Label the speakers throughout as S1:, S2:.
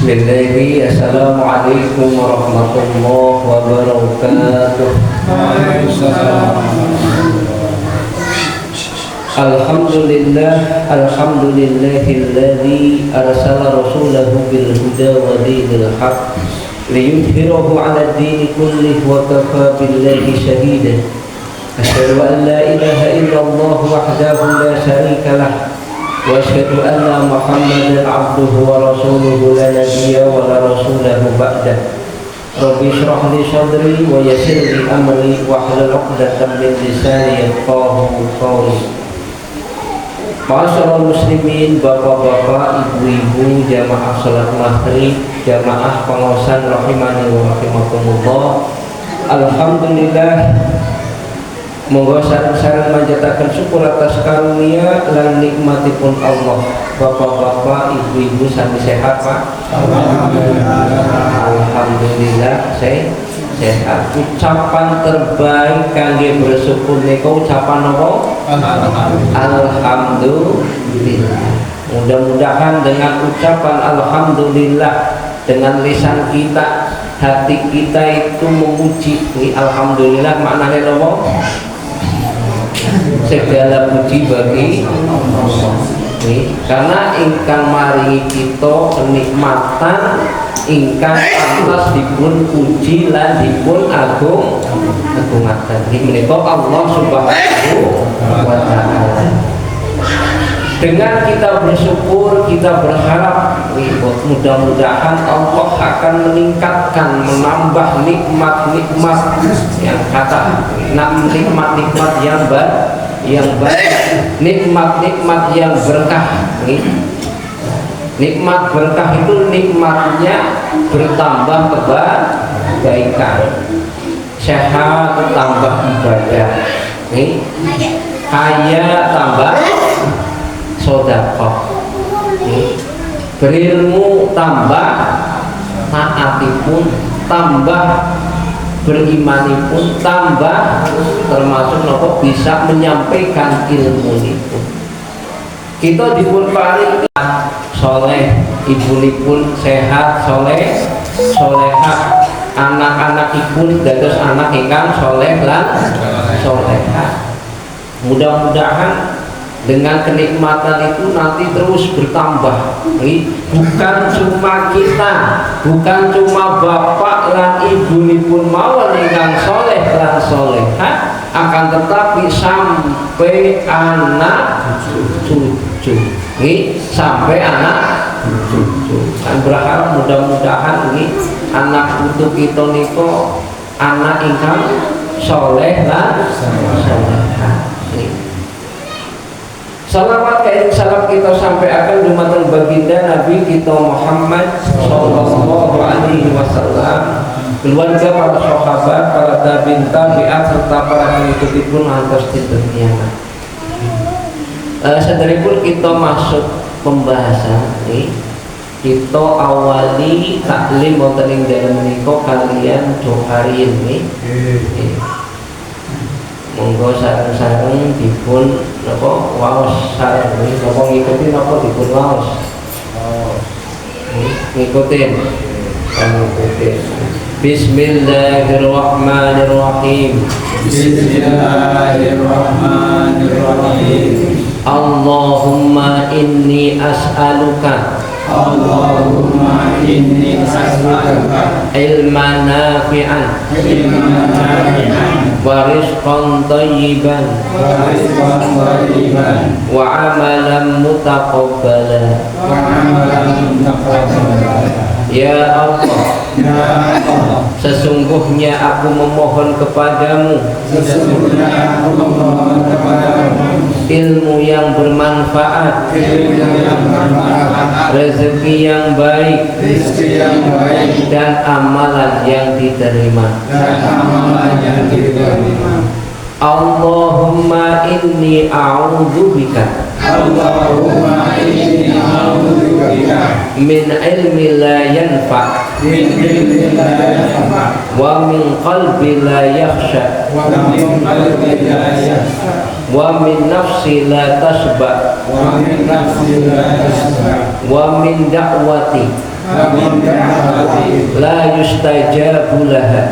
S1: Bismillahirrahmanirrahim. Assalamualaikum warahmatullahi wabarakatuh. Alhamdulillahilladzi arsala rasulahu bil huda wa dinil haqq liyudhhirahu 'ala ad-dini kullihi wa kafaa billahi shahidan. Asyhadu an la ilaha illallah wahdahu la syarika lah wa asyhadu anna Muhammadan 'abduhu wa rasuluhu la nabiyya wa la rasulahu ba'dah. Rabbi shrah li sadri wa yassir li amri wahlul 'uqdatam min lisani yafqahu qawli. Ma'asyiral muslimin, bapak-bapak, ibu-ibu, jamaah salat maghrib, jamaah pengawasan rahimani wa rahimakumullah. Alhamdulillah, monggo sareng-sareng manjataken syukur atas karunia lan nikmatipun Allah. Bapak-bapak, ibu-ibu sami sehat, Pak? Alhamdulillah, sehat. Ucapan terbaik kangge bersyukur niku ucapan apa? Alhamdulillah. Mudah-mudahan dengan ucapan alhamdulillah, dengan lisan kita, hati kita itu memuji. Alhamdulillah maknanya apa? Segala puji bagi Allah. Karena ingkang maringi kita kenikmatan ingkang pantas dipun puji lan dipun agungaken. Menika Allah Subhanahu wa taala. Dengan kita bersyukur, kita berharap mudah-mudahan Allah akan meningkatkan, menambah nikmat-nikmat yang kata nikmat-nikmat yang baik, nikmat-nikmat yang berkah. Nikmat berkah itu nikmatnya bertambah kebaikan, sehat tambah ibadah, kaya tambah sedekah, berilmu tambah taatipun, tambah berimanipun, tambah termasuk nopo bisa menyampaikan ilmu itu. Kita dipun paring soleh, ibunipun sehat, solehah, anak-anakipun dados anak ingkang soleh lan solehah. Mudah-mudahan dengan kenikmatan itu nanti terus bertambah. Bukan cuma kita, bukan cuma bapak lan ibunipun mawon ingkang soleh lan solehah, akan tetapi sampai anak cucu, sampai anak cucu. Kan berharap mudah-mudahan anak putu kita niko anak ingkang soleh lan solehah. Salawat kain salam kita sampai akan dumateng baginda Nabi kita Muhammad sallallahu alaihi wasallam, keluarga, para sahabat, para tabi'in tabi'at serta para pengikutipun ngantos dinten kiamat. Saderipun kita masuk pembahasan kita awali taklim wonten ing dalem menika kalian doarin monggo sareng-sareng dipun napa waos sareng napa ngikuti napa dipun waos ngikutin Bismillahirrahmanirrahim. Bismillahirrahmanirrahim. Allahumma inni as'aluka ilman nafi'an wa rizqan thayyiban wa amalan mutaqabbalan. Ya Allah, sesungguhnya aku memohon kepadamu ilmu yang bermanfaat, rezeki yang baik, dan amalan yang diterima. Allahumma inni a'udzubika min ilmi la yanfa' wa min qalbi la yakhsha wa min nafsi la tasba wa min da'wati la yustajabu laha.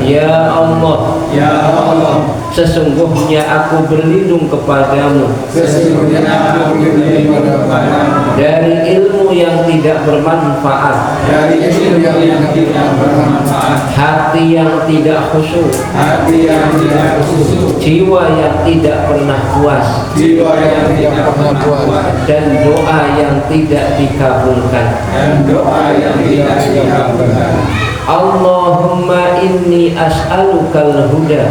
S1: Ya Allah, sesungguhnya aku berlindung kepadamu dari ilmu yang tidak bermanfaat, hati yang tidak khusyuk, jiwa yang tidak pernah puas, dan doa yang tidak dikabulkan. Allahumma inni as'alukal huda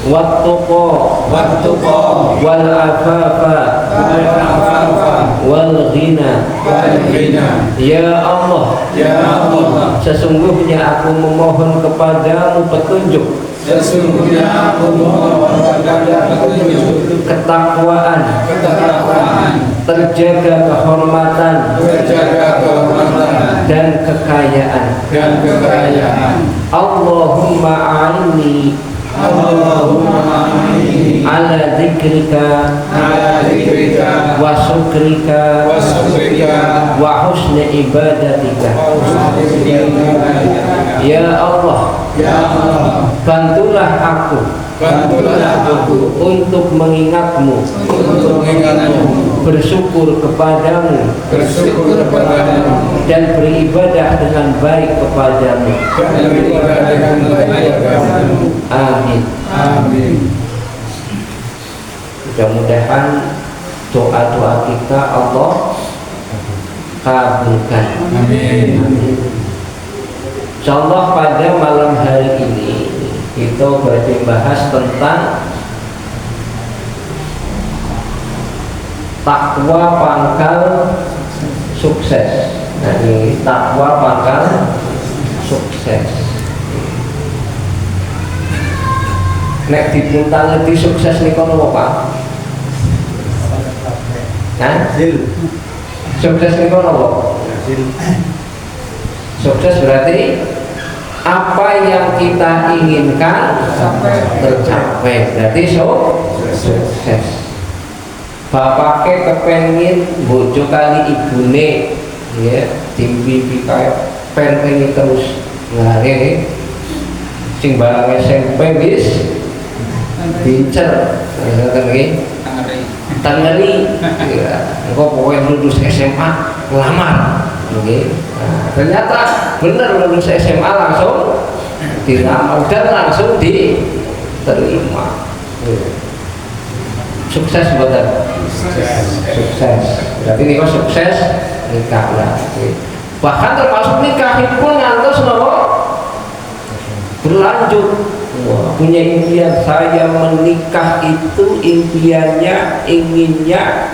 S1: wat-tuqa wal afafa wal ghina. Ya Allah, sesungguhnya aku memohon kepadamu petunjuk, ketakwaan, terjaga kehormatan, dan kekayaan. Allahumma a'inni ala dzikrika wa syukrika wa husni ibadatika. Ya Allah, bantulah aku untuk mengingatmu, bersyukur kepadamu, dan beribadah dengan baik kepadamu. Amin. Mudah-mudahan doa-doa kita Allah kabulkan. Amin. Insyaallah pada malam hari ini kita bahas tentang takwa pangkal sukses. Nah, ini takwa pangkal sukses. Nek dipuntang di sukses nih kono apa? Nah, sukses nih kono apa? Sukses berarti apa yang kita inginkan tercapai, berarti sukses. Bapaknya kepengin bojo kali ibune, ya, timpi kayak pengen terus ngare, sing barang SMP bis pincer, tangeri, engkau pokoknya lulus SMA lamar. Okay. Nah, ternyata benar lulus SMA langsung dilamar dan langsung diterima. Sukses betul. Sukses. Berarti ini kok sukses nikah ya. Bahkan termasuk nikah itu pun ngantos nopo berlanjut. Wah, punya impian saya menikah itu impiannya inginnya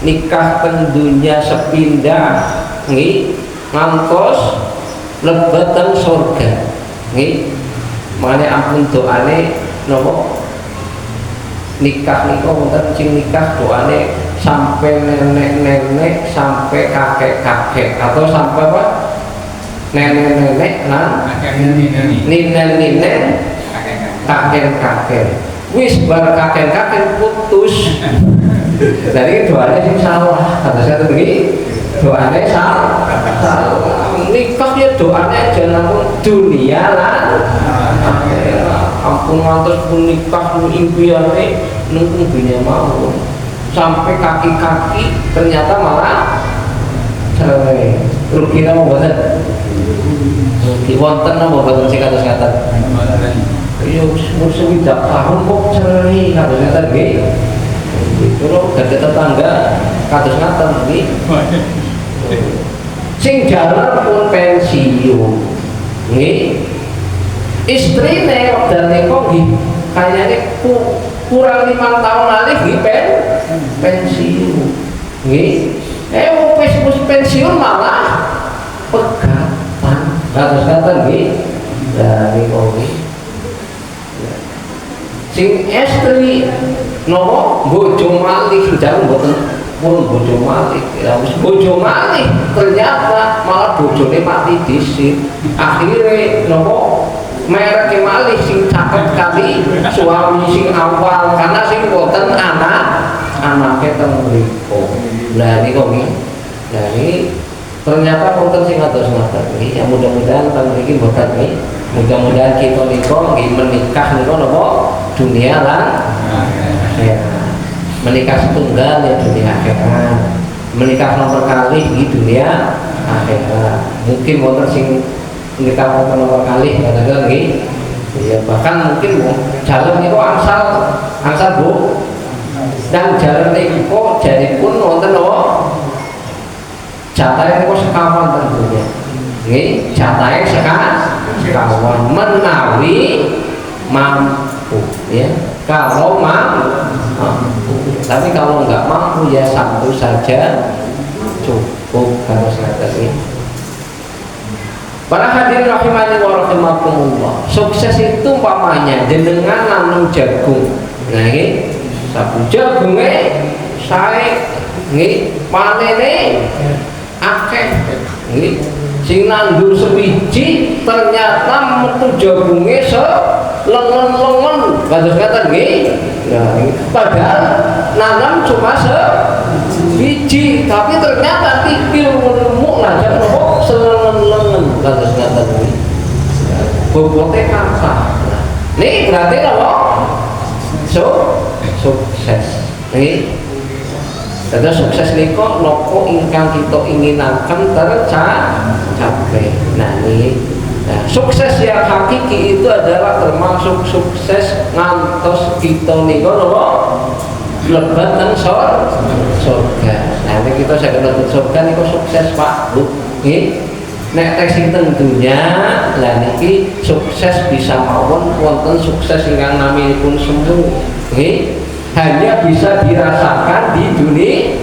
S1: nikah tentunya sepindah. Nggih, ngantos lebeteng surga. Nggih. Mane ampun doane napa? Nikah niku wonten sing nikah doane sampai nenek-nenek, sampai kakek-kakek, atau sampai apa? Nenek-nenek lan ninen-ninen, kakek-kakek. Wis bar kakek-kakek putus. Jadi doane sing salah. Kata saya begini. Doanya salah. Nikah ya doanya jangan dunia lah. Ampun ngantos pun nikah pun impiannya nunggu dunia mau sampai kaki-kaki ternyata malah cerai. Rugi nama buatan. Rugi wonten nama buatan sih kata-kata. Iya musuh tidak tahun kok cerai kata-kata gini. Kalau gak tetangga kata-kata gini. Sing jalan pun pensiun, nih istri nih dan neko gih kayaknya kurang 5 tahun lagi pensiun, nih mau pensiun malah pegatan, kata gih dari kogi. Sing istri nopo bojo malih jalan boten pun bojo malih, ya bojo malih ternyata malah bojone mati dhisik. Akhire nopo merek malih sing cakep kali suami sing awal karena sing boten anak anake teng mriku. Lah niku nggih. Lah ini ternyata wonten sing atus ngoten nggih. Ya mudah-mudahan teng mriki mboten nggih. Mudah-mudahan kita niku nggih menikah niku napa dunia lan akhirat. Menikah setunggal ya dunia akhirat. Menikah nomor kali di dunia akhirat. Mungkin wonten sing menikah nomor kali katakan nggih. Ya bahkan mungkin jalan niku angsal Bu. Dan jalan niku jaripun wonten napa? Jatahe niku sekawan tentunya. Nggih, jatahe sekawan menawi mampu ya. Kalau mampu. Tapi kalau enggak mampu ya satu saja cukup kalau sekali. Para hadirin rahimani wa rahimakumullah. Sukses itu umpamanya jenengan nanam jagung. Nah iki sabu jagunge sae nggih panene akeh nggih. Sing nandur sewiji ternyata metu jagunge lengen-lengen kados ngaten nggih. Nah, padahal nanam cuma sebiji tapi ternyata tikil menemu lajang nopo selengen-lengen kados ngaten nggih. Bobote kathah. Nih berarti nopo? Sukses. Nggih. Dados sukses niku napa ingkang kita inginaken tercapai. Nah niki sukses yang hakiki itu adalah termasuk sukses ngantos kita niku napa lebat nang surga. Nah nek kita saged mlebu surga niku sukses Pak Bu. Nggih. Nek tek sing teng dunya lah niki sukses bisa mawon wonten sukses ingkang naminipun semu. Nggih. Hanya bisa dirasakan di dunia.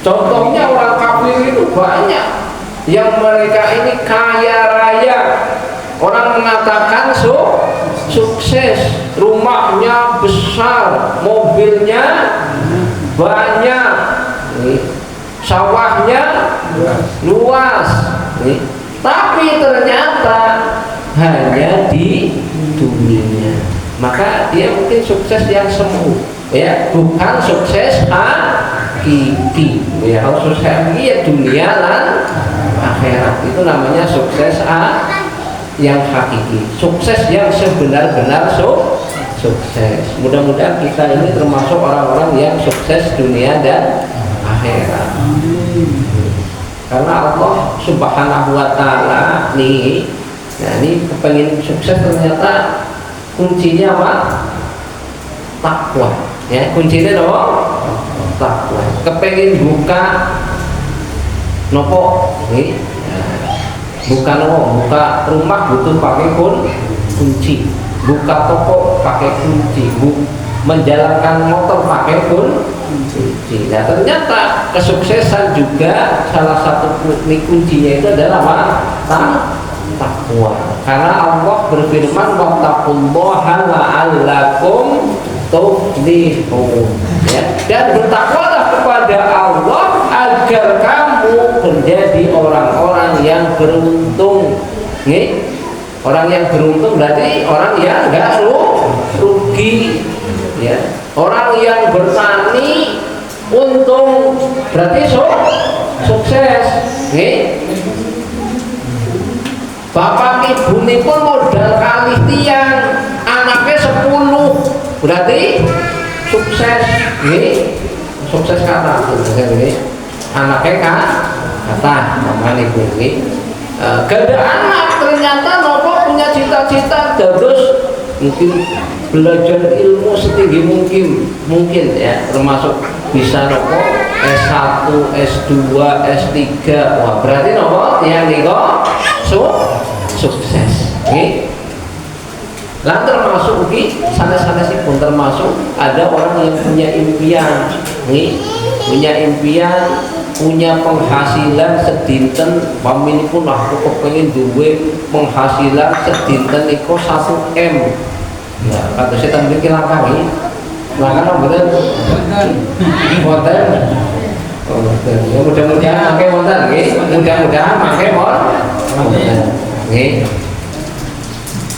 S1: Contohnya orang kafir itu banyak yang mereka ini kaya raya. Orang mengatakan sukses, rumahnya besar, mobilnya banyak, sawahnya luas, tapi ternyata hanya di dunia. Maka dia mungkin sukses yang semu, ya, bukan sukses hakiki. Ya, kalau sukses hakiki ya dunia dan akhirat itu namanya sukses yang hakiki, sukses yang sebenar-benar sukses. Mudah-mudahan kita ini termasuk orang-orang yang sukses dunia dan akhirat. Karena Allah Subhanahu wa Ta'ala nih, nah ini kepengen sukses ternyata kuncinya apa? Takwa. Ya, kuncinya apa? Takwa. Kepengen buka nopo, nih, buka nopo, buka rumah butuh pakai kunci, buka toko pakai kunci, menjalankan motor pakai kunci. Nah ternyata kesuksesan juga salah satu kuncinya itu adalah apa? Takwa. Karena Allah berfirman wattaqullaha la'allakum tuflihun. Ya, dan bertakwalah kepada Allah agar kamu menjadi orang-orang yang beruntung. Nih, orang yang beruntung berarti orang yang enggak rugi. Ya, orang yang bertani untung berarti sukses. Nih, bapak ibu ini pun modal kali tiang, anaknya 10 berarti sukses. Nih, sukses kata anaknya kata namanya ibu ini gak ada anak ternyata nopo punya cita-cita terus mungkin belajar ilmu setinggi mungkin ya, termasuk bisa nopo S1, S2, S3. Wah berarti nopo yang niko sukses. Nih, lah termasuk sana sih pun termasuk ada orang yang punya impian, nih, punya impian, punya penghasilan sedinten, pamini pun aku kepengen duwe penghasilan sedinten iko 1 M. Ya, kata saya tampil langkah nih, langkah betul, konten. Ya, mudah-mudahan pakai montan, mudah-mudahan pakai montan.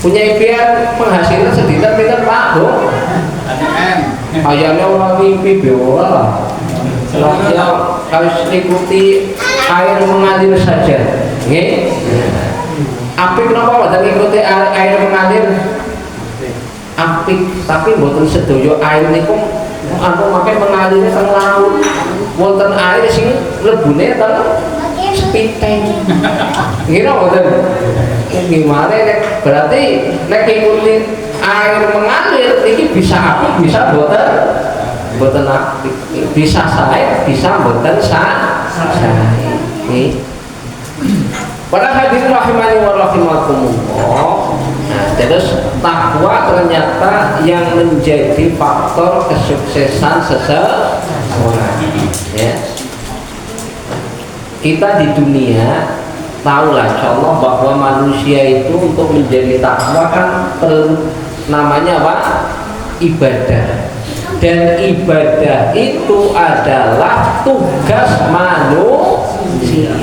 S1: Punya impian penghasilan sedikit Pak Bu. Ayahnya orang mimpi biola lah. Dia harus ikuti air mengalir saja. Nggih. Apik kenapa boten ngikuti air mengalir? Apik, tapi boten sedoyo air niku aku makai mengalir teng laut. Wonten air sing lebune teng spiteng. Nggih boten. Gimana nek berarti nek ikuti air mengalir iki bisa apik, bisa boten apik. Bisa sae, bisa boten sae. Para hadirin rahimani wa rahimakumullah. Nah, terus takwa ternyata yang menjadi faktor kesuksesan seseorang. Ya. Kita di dunia tahulah insyaallah bahwa manusia itu untuk menjadi takwa kan perlu namanya apa? Ibadah. Dan ibadah itu adalah tugas manusia.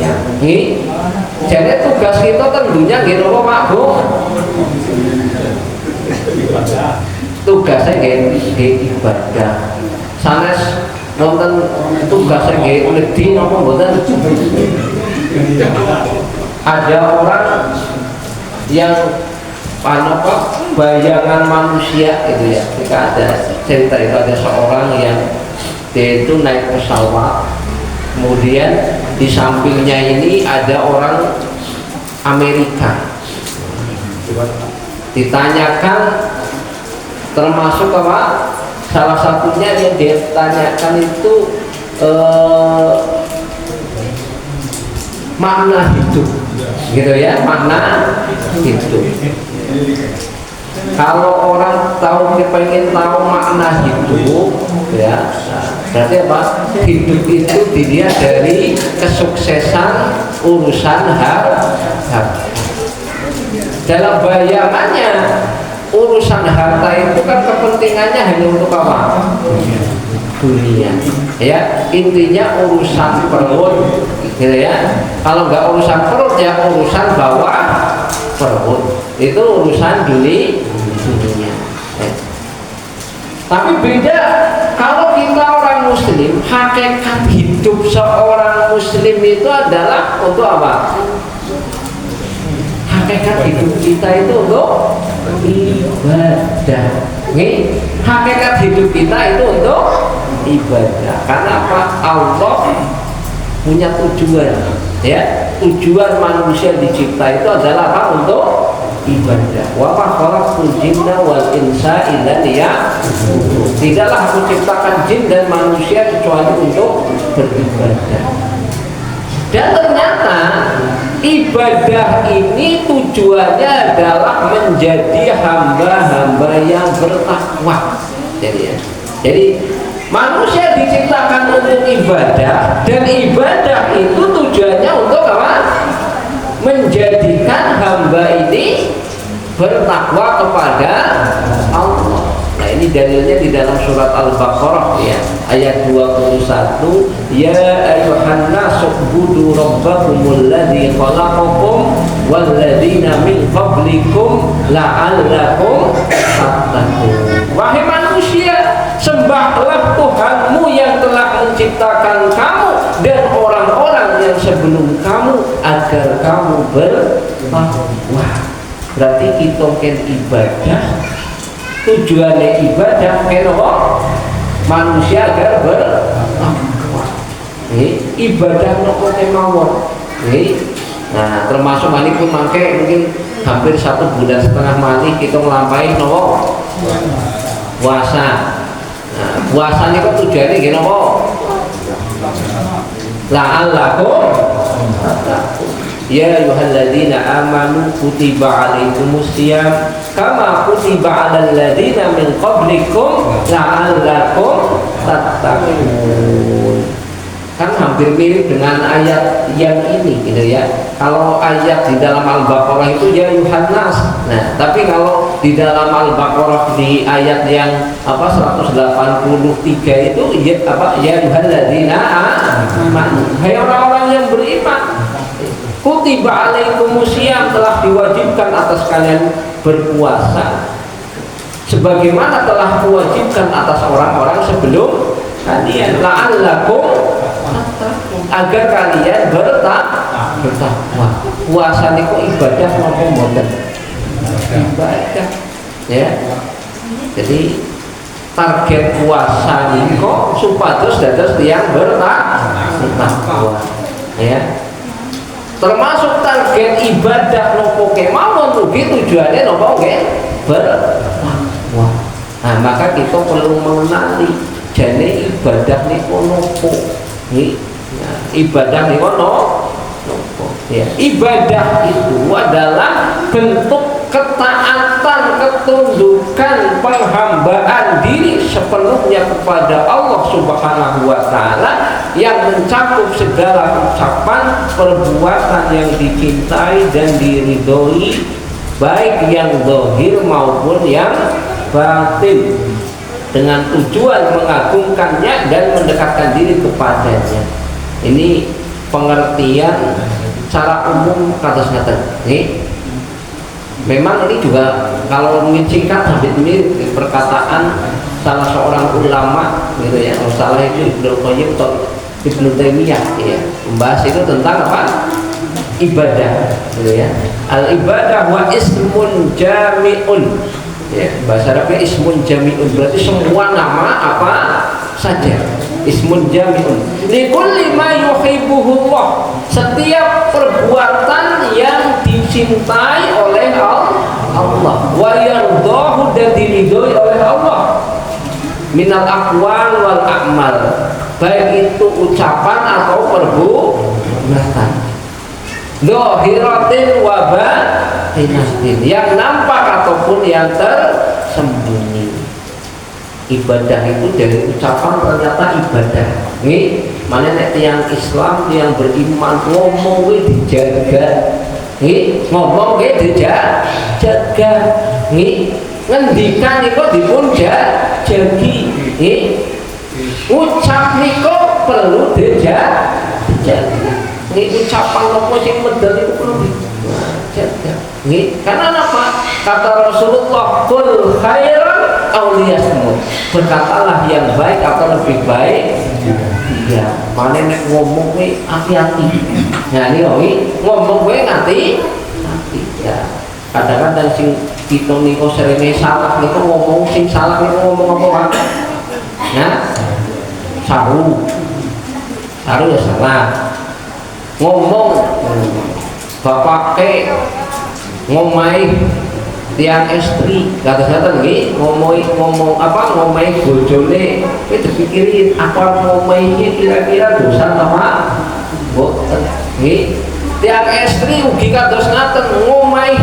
S1: Jadi tugas kita tentunya gitu Pak Bu. Tugasnya kayak ibadah. Sanes nonton tugasnya kayak ledi apa mboten? Ada orang yang apa bayangan manusia itu ya. Ketika ada cerita itu ada seorang yang dia itu naik pesawat, kemudian di sampingnya ini ada orang Amerika. Ditanyakan termasuk apa? Salah satunya yang dia tanyakan itu makna hidup, gitu ya, makna hidup. Kalau orang pengen tahu makna hidup, ya, berarti apa? Hidup itu dilihat dari kesuksesan urusan harta. Dalam bayangannya urusan harta itu kan kepentingannya hanya untuk apa? Dunia. Ya, intinya urusan perut, gitu ya. Kalau nggak urusan perut ya urusan bawah perut. Itu urusan dunia. Ya. Tapi beda kalau kita orang muslim, hakikat hidup seorang muslim itu adalah untuk apa? Hakikat hidup kita itu untuk ibadah. Nih, hakikat hidup kita itu untuk ibadah. Karena apa? Allah punya tujuan, ya. Tujuan manusia dicipta itu adalah apa? Untuk ibadah. Wa ma khalaqtul jinna wal insa illa liya'budun. Tidaklah aku ciptakan jin dan manusia kecuali untuk beribadah. Dan ternyata ibadah ini tujuannya adalah menjadi hamba-hamba yang bertakwa. Jadi manusia diciptakan untuk ibadah, dan ibadah itu tujuannya untuk apa? Menjadikan hamba ini bertakwa kepada Allah. Nah, ini dalilnya di dalam surat Al-Baqarah ya, ayat 21, ya ayyuhan nasu ubudu rabbakumul ladzi khalaqakum wal ladzina min qablikum la'allakum tattaqun. Wahai manusia, sembahlah Tuhanmu yang telah menciptakan kamu dan orang-orang yang sebelum kamu agar kamu bertakwa. Berarti kita kan ibadah, tujuannya ibadah kenapa? Manusia agar bertakwa. Ibadah nopo kemawon. Nah, termasuk mani pun mangke mungkin hampir 1,5 bulan mani kita nglampahi nopo puasa. Nah, puasanya kok tujuannya gini nopo? La'allakum tattaqun. Ya ayyuhalladzina amanu kutiba alaikumus syiyam kama kutiba alal ladzina min qablikum la'allakum tattaqun. Kan hampir mirip dengan ayat yang ini gitu ya. Kalau ayat di dalam Al-Baqarah itu ya ayyuhan nas. Nah, tapi kalau di dalam Al-Baqarah di ayat yang 183 itu ya apa? Ya ayyuhalladzina amanu. Hai orang-orang yang beriman, kutiba alaikumus syiyam, telah diwajibkan atas kalian berpuasa. sebagaimana telah mewajibkan atas orang-orang sebelum kalian, la'allakum agar kalian bertakwa. Puasa niku ibadah napa mboten? Ibadah. Ya. Jadi target puasa niku supados dados tiyang bertakwa. Ya. Termasuk target ibadah nopo kemawon ugi tujuannya nopo nggih bertakwa. Nah, maka kita perlu mengenali jane ibadah niku nopo. Nah, ibadah niku nopo. Ya, ibadah itu adalah bentuk ketaatan, ketundukan, penghambaan diri sepenuhnya kepada Allah Subhanahu wa taala yang mencakup segala ucapan, perbuatan yang dicintai dan diridhoi, baik yang zahir maupun yang batin, dengan tujuan mengagungkannya dan mendekatkan diri kepadanya. Ini pengertian secara umum kados ngaten. Memang ini juga kalau mungkin singkat sampai ini perkataan salah seorang ulama gitu ya, salah itu Ibnu Qayyim atau Ibnu Taimiyah ya, membahas itu tentang apa? Ibadah gitu ya. Al ibadah wa ismun jami'un. Ya, bahasa Arabnya ismun jami'un berarti semua nama apa saja. Ismun jami'un likulli ma yuhibbuhullah, setiap perbuatan yang dicintai oleh Allah wa yardahu, dan diridhoi oleh Allah, minal aqwal wal a'mal, baik itu ucapan atau perbuatan, zahiratin wa batinatin, yang nampak ataupun yang tersembunyi. Ibadah itu dari ucapan ternyata ibadah. Nih, mana nek tiang Islam, tiang beriman ngomong dijaga. Nih, ngomong dijaga. Nih, ngendikan niku dipun jagi. Nih, ucap niku perlu dijaga. Nih, ucapan nopo sing medal itu perlu dijaga. Nih, karena apa? Kata Rasulullah, qul khairan aw liyasmut, berkatalah yang baik atau lebih baik. Iya, mana nek ngomong we hati-hati. Nah ini ngomong we hati ya. Kadang-kadang sing kita niku serene salah niku ngomong sing salah niku ngomong apa wae. Ya. Saru ya salah. Ngomong bapake ngomai tiang istri kata-kata nggih ngomong apa ngomai bojone itu dipikirin apa ngomainya kira-kira dosa sama boten nggih. Tiang istri ugi kados ngaten ngomai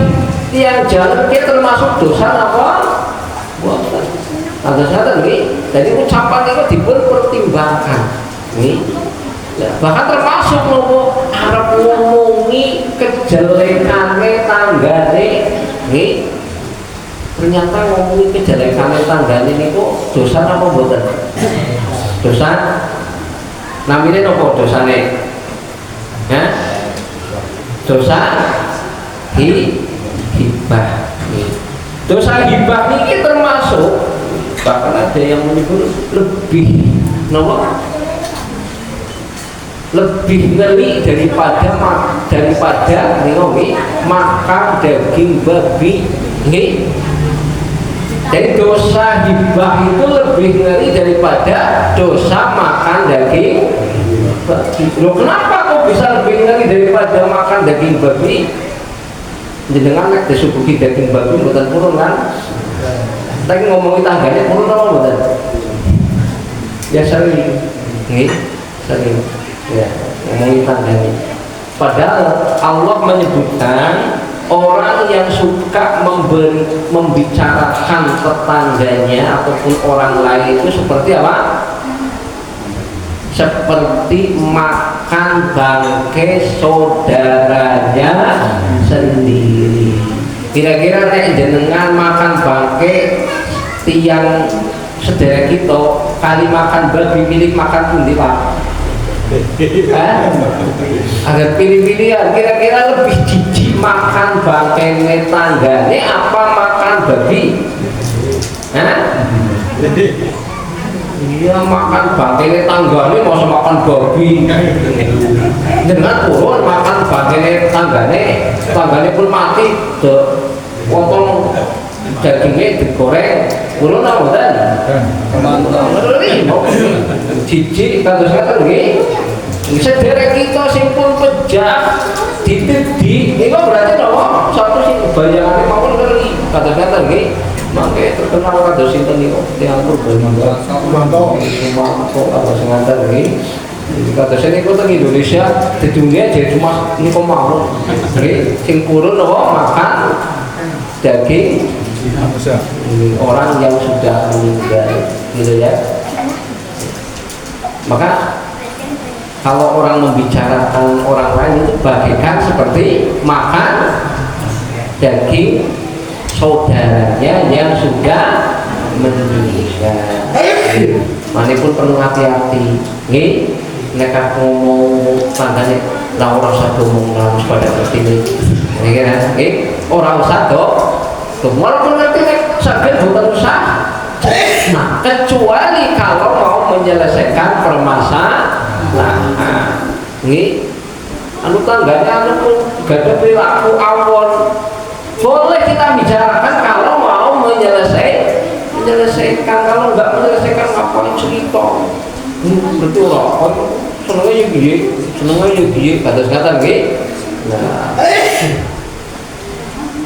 S1: tiang jalan ki termasuk dosa apa boten kata-kata nggih. Jadi ucapan itu dipun pertimbangkan nggih. Bahkan termasuk nopo arep ngomongi kejelekane tanggane nggih. Ternyata ngomongin kejelekan tanggane niku dosa apa mboten? Dosa. Namine napa dosane? Hah? Dosa hibah. Dosa hibah niki termasuk, bahkan ada yang menyebut lebih napa? Lebih ngeri daripada makan daging babi nggih. Jadi dosa hibah itu lebih ngeri daripada dosa makan daging babi. Loh, kenapa kok bisa lebih ngeri daripada makan daging babi? Jenengan nek disuguhi daging babi mboten purun kan? Tapi ngomongin tanggane purun apa mboten? Ya sering. Nggih, sering. Ya, ngomongin tanggane. Padahal Allah menyebutkan orang yang suka membicarakan tetangganya ataupun orang lain itu seperti apa? Seperti makan bangkai saudaranya sendiri. Kira-kira nek jenengan makan bangkai tiang saudara kita kali makan babi milik makan pundi Pak? Agak pilih-pilihan, kira-kira lebih jijik makan bangkai tanggane apa makan babi? Hah? Iya makan bangkene tanggane mau makan babi. Dengan turun makan bangkene tanggane pun mati de potong dagingnya digoreng. Kulo mboten. Jijik kados-kados nggih. Sederek kita sing pun pejah ditedi niku berarti napa? Satu sing bayangane mawon ngerti. Kados-kados nggih. Mangke terkenal kados sinten niku tiyang Purbalingga. Mantap apa sing ngantar nggih. Kados niku teng Indonesia didunge jadi cuma niku mawon. Nggih, sing purun napa makan daging orang yang sudah meninggal gitu ya. Maka kalau orang membicarakan orang lain itu bagaikan seperti makan daging saudaranya yang sudah meninggal. Manipun perlu hati-hati. Nggih, nek ngomong tandane la ora usah ngomong langsung pada seperti ini. Nggih, ora usah to. Walaupun nanti sakit bukan usah. Nah, kecuali kalau mau menyelesaikan permasalahan. Nggih, anu tangganya anu pun gak ada perilaku awon. Boleh kita bicarakan kalau mau menyelesaikan. Kalau nggak menyelesaikan ngapain cerita? Betul loh. Senengnya piye kata-kata nggih. Nah,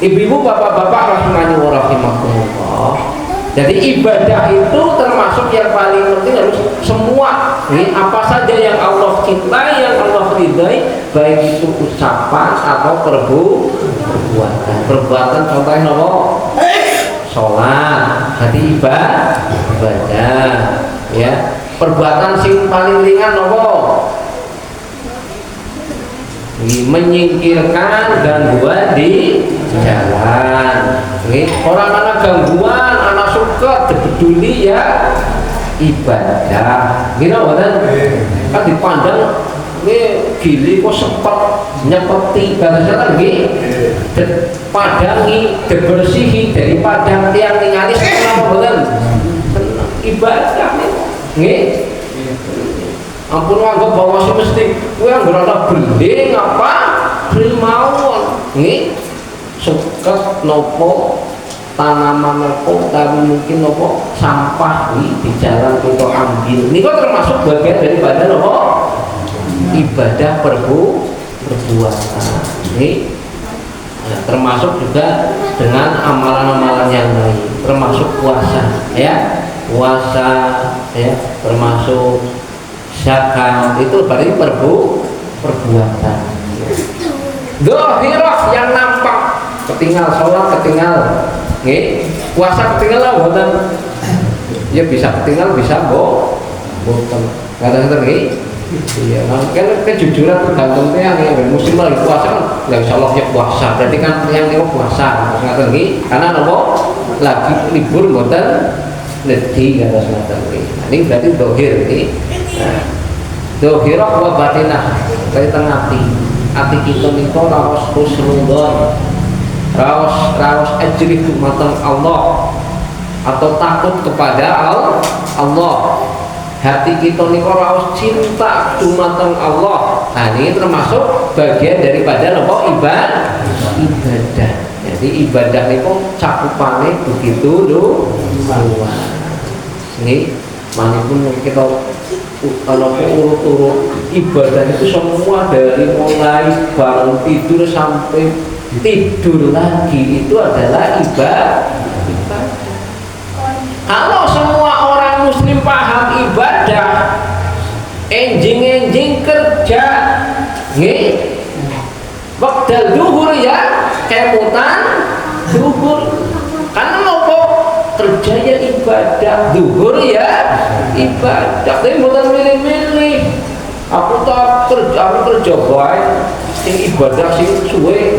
S1: ibu-ibu, bapak-bapak rahimani wa rahimakumullah. Jadi ibadah itu termasuk yang paling penting harus semua. Ini apa saja yang Allah cintai, yang Allah ridai, baik itu ucapan atau perbuatan. Perbuatan contohnya apa? Sholat, jadi ibadah. Ya. Perbuatan sing paling ringan apa? Menyingkirkan gangguan di jalan. Orang anak gangguan, anak suka peduli ya ibadah. Gitu kan dipandang ini gili kok sempat nyepeti bahasa lagi padangi dibersihi daripada tiang ningali senang boten ibadah nggih. Ampun anggap bahwa mesti kowe anggere ana beling apa primawon nggih suket nopo tanaman nopo tapi mungkin nopo sampah di jalan kita ambil niku termasuk bagian daripada nopo ibadah perbuatan nggih. Nah, termasuk juga dengan amalan-amalan yang lain termasuk puasa ya termasuk zakat itu berarti perbuatan. Zahirah yang nampak ketinggal sholat ketinggal, puasa ketinggal lah boten. Ya bisa ketinggal bisa boten. Kadang-kadang iya, kan kejujuran tergantung yang muslim lagi puasa kan nggak bisa Allah ya puasa. Berarti kan yang ini puasa, ngaten karena nopo lagi libur boten. Leti kata semacam ini. Ini berarti dohir ini. Dohirah wa batinah kaitan hati kita niku raos husnudon, raos ajri matang Allah atau takut kepada Allah. Hati kita niku raos cinta dumateng Allah. Nah ini termasuk bagian daripada apa ibadah. Jadi ibadah niku cakupannya begitu luas. Ini manapun kita urut-urut ibadah itu semua dari mulai bangun tidur sampai tidur lagi itu adalah ibadah. Kalau semua orang muslim paham ibadah, enjing kerja, waktu duhur ya kemutan duhur karena nopo kerjanya ibadah duhur ya ibadah tapi bukan milih-milih aku kerja baik sing ibadah sing suwe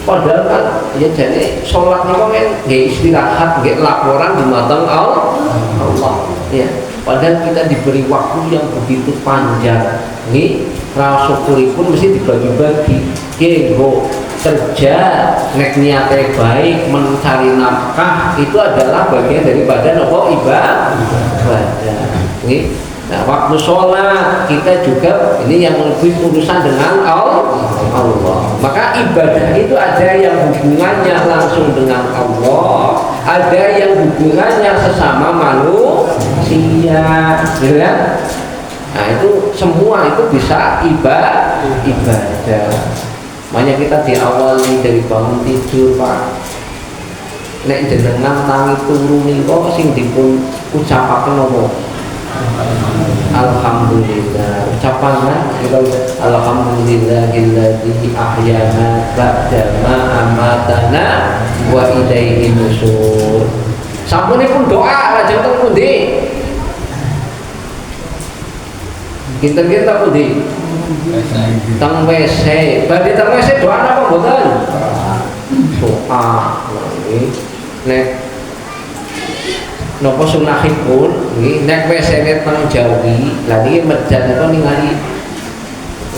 S1: padahal kan ya jadi sholatnya kan nggak istirahat nggak laporan di matang Allah ya padahal kita diberi waktu yang begitu panjang nih rasa syukur pun mesti dibagi-bagi kenggo kerja, nek niatnya baik, mencari nafkah itu adalah bagian daripada nopo ibadah. Nah, waktu sholat kita juga ini yang lebih urusan dengan Allah. Maka ibadah itu ada yang hubungannya langsung dengan Allah, ada yang hubungannya sesama manusia, ya. Nah itu semua itu bisa ibadah. Makanya kita diawali dari bangun tidur, Pak. Nek jenengan tangi turu niku sing dipun ucapaken apa? Alhamdulillah. Ucapan kan kita alhamdulillahilladzi ahyana ba'da ma amatana wa ilaihi nusyur. Sampunipun doa lajeng teng pundi? Kinten-kinten pundi? Teng WC. Badhe teng WC doa napa mboten? Doa. Nek napa sunahipun nggih nek WC-ne teng Jawi, lha niki medal niku ningali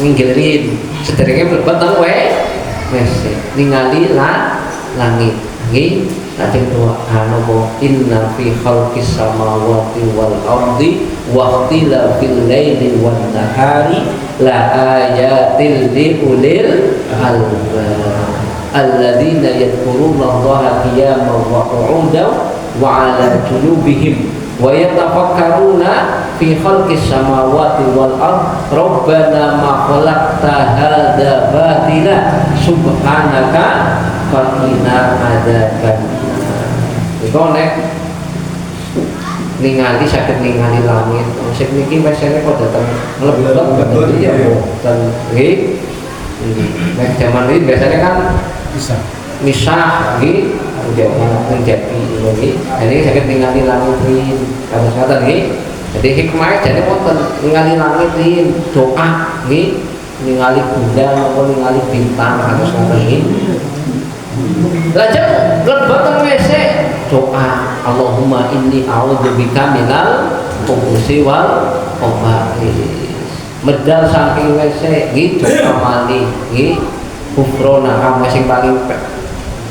S1: nginggilin sederenge mlebet teng WC ningali langit nggih. Lajeng doa napa inna fi khalqis samawati wal ardi wa ikhtilafil laili wan nahari la ayatil li ulil albab alladzina yadhkurullaha qiyaman wa qu'udan wa 'ala junubihim wa yatafakkaruna fi khalqis samawati wal ardi rabbana ma khalaqta hadza batila subhanaka faqina adzaban. Iku nek ningali saged ningali langit. Sing niki mesene kok dateng mlebet ya boten nggih. Nek jaman iki biasanya kan misah nggih menjadi nggih. Ini saged ningali langit iki kados-kados nggih. Jadi hikmah jane wonten ningali langit iki doa nggih, ningali bulan atau ningali bintang kados-kados nggih. Lajeng mlebet teng WC doa Allahumma inni a'udzubika minal khubuthi wal khaba'is. Medal saking WC nggih doa mali nggih kufrona kang sing paling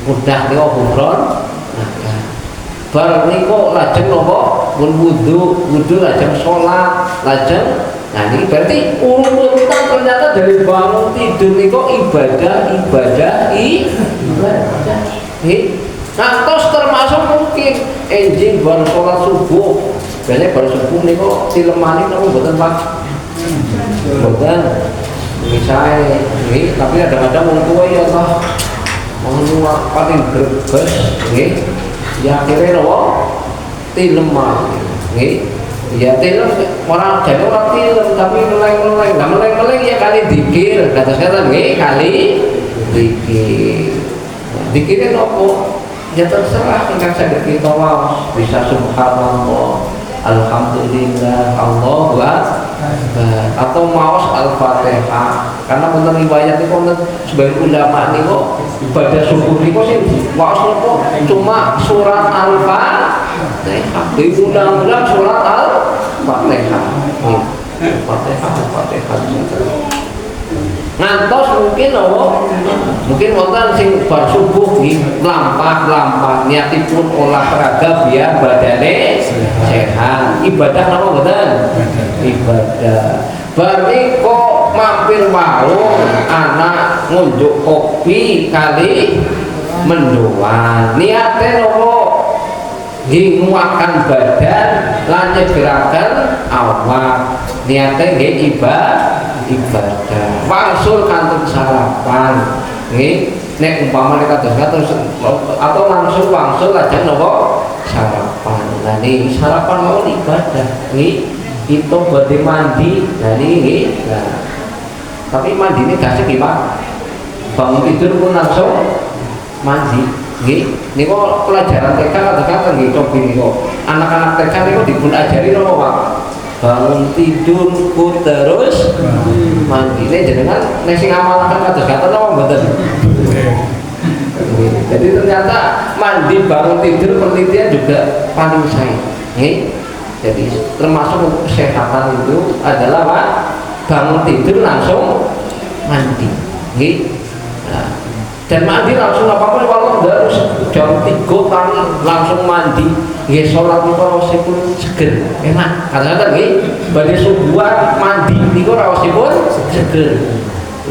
S1: mudah niku kufron. Nah, bar niku lajeng napa pun wudu lajeng salat lajeng. Nah ini berarti urutan ternyata dari bangun tidur niku ibadah. Nah, terus termasuk mungkin enjing baru sholat subuh. Biasanya baru subuh niku silemani niku mboten Pak. Mboten. Misalnya nggih, tapi kadang-kadang wong tuwa ya toh mau paling greges nggih. Ya akhirnya napa? Tileman nggih. Ya tilem orang jadi orang tilem tapi meleng-meleng. Nah meleng-meleng ya kali dikir. Kata-kata nggih kali dikir. Dikirnya nopo? Ya terserah ingkang saged kita waos bisa subhanallah, alhamdulillah, Allahu akbar atau maos al-Fatihah. Karena wonten riwayat niku wonten sebagian ulama niku ibadah subuh niku sing waos nopo cuma surat al-Fatihah. Diulang-ulang surat al-Fatihah. Fatihah. Ngantos mungkin mungkin wonten sing bar subuh nggih mlampah niatipun olahraga biar badane sehat. Ibadah napa mboten? Ibadah. Bar kok mampir warung anak ngunjuk kopi kali mendoan. Niate napa? Nggih nguatkan badan lan nyegeraken awak. Niate nggih ibadah. Wangsul kantun sarapan nggih nek umpama kados-kados atau langsung wangsul lajeng napa sarapan. Lah niki sarapan mau ibadah nggih itu badhe mandi. Lah niki nah tapi mandine gak sik Pak. Bangun tidur pun langsung mandi nggih. Niku pelajaran TK kados-kados nggih cobi niku. Anak-anak TK niku dipun ajari napa Pak? Bangun tidurku terus mandi. Ini jenengan nek sing amalaken kados-kados napa mboten? Jadi ternyata mandi bangun tidur penelitian juga paling saya. Jadi termasuk kesehatan itu adalah Pak, bangun tidur langsung mandi. Nah, Dan mandi langsung apa-apa kalau harus jam 3 tangi langsung mandi. Nggih salat niku raosipun seger, enak. Kadang-kadang nggih badhe subuhan mandi niku raosipun seger.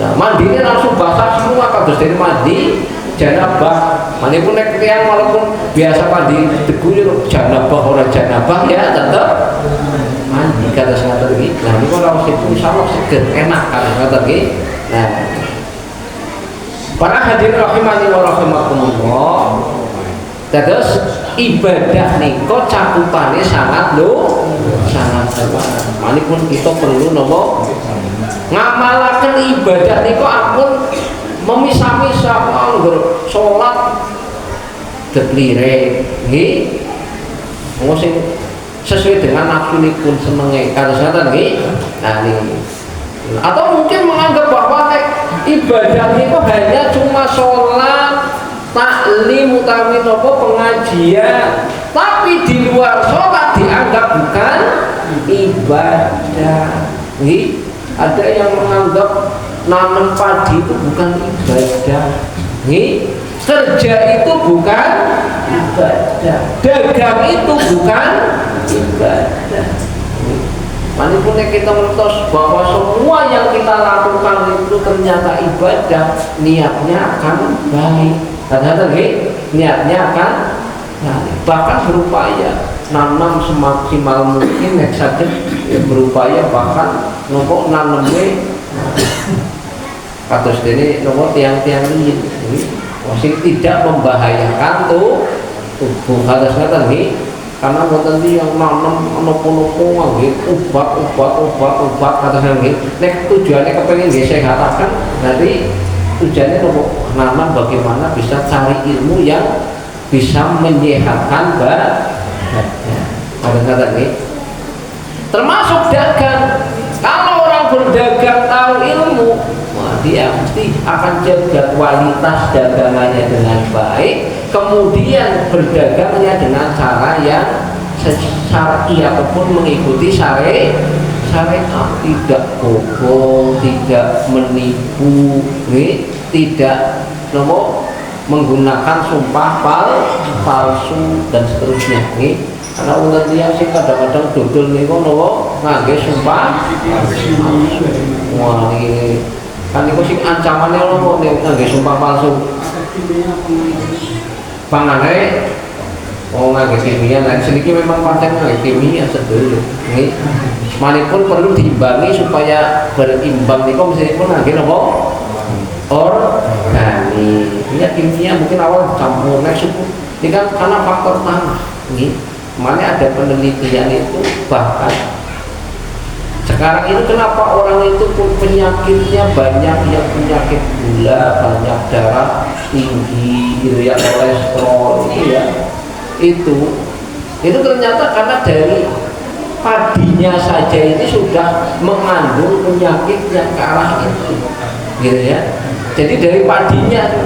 S1: Nah, mandine langsung basah semua kados dari mandi janabah. Manipun nek tiyang walaupun biasa mandi debu janabah ora janabah ya tetep mandi kados ngaten iki. Nah niku raosipun insyaallah seger, enak kados ngaten iki. Nah, para hadirin rahimani wa rahimakumullah. Terus ibadah niko cakupane sangat sangat luas. Manipun kita perlu nopo ngamalaken ibadah niko ampun memisah-misah anggur salat deplire nggih. Sing sesuai dengan nafsunipun senenge kados ngoten nggih. Nah niki. Atau mungkin menganggap bahwa ibadah itu hanya cuma sholat, taklim utawi nopo pengajian, tapi di luar sholat dianggap bukan ibadah. Nih, ada yang menganggap nanam padi itu bukan ibadah. Nih, kerja itu bukan ibadah, dagang itu bukan ibadah. Manipun kita mengertos bahwa semua yang kita lakukan itu ternyata ibadah, niatnya akan baik. Ternyata niatnya akan bahkan berupaya nanam semaksimal mungkin nek saged berupaya bahkan nopo naneme kados dene nopo tiang-tiang ini masih tidak membahayakan tubuh kados ngaten nggih. Karena wonten yang nanam nopo-nopo nggih obat kados nggih. Nek tujuannya kepengin nggih sehataken, nanti tujuannya nopo nanam bagaimana bisa cari ilmu yang bisa menyehatkan badan. Kados nggih. Termasuk dagang. Kalau orang berdagang tahu ilmu, dia mesti akan jaga kualitas dagangannya dengan baik, kemudian berdagangnya dengan cara yang syar'i ataupun mengikuti syariat, tidak bohong, tidak menipu, tidak menggunakan sumpah palsu dan seterusnya. Karena ulah dia sih kadang-kadang dodol niku nopo ngangge sumpah palsu. Wah ini kan niku sing ancamannya nopo ngangge sumpah palsu. Pangane ngangge kimia, nah sedikit memang paten ngangge kimia sedulur. Nggih. Manipun perlu diimbangi supaya berimbang niku meskipun ngangge nopo organik. Ya kimia mungkin awal campur nek suku. Ini kan karena faktor tanah. Nggih. Mana ada penelitian itu bahkan sekarang ini kenapa orang itu pun penyakitnya banyak, yang penyakit gula, banyak darah tinggi, ya kolesterol itu ternyata karena dari padinya saja ini sudah mengandung penyakit yang ke arah itu, gitu ya. Jadi dari padinya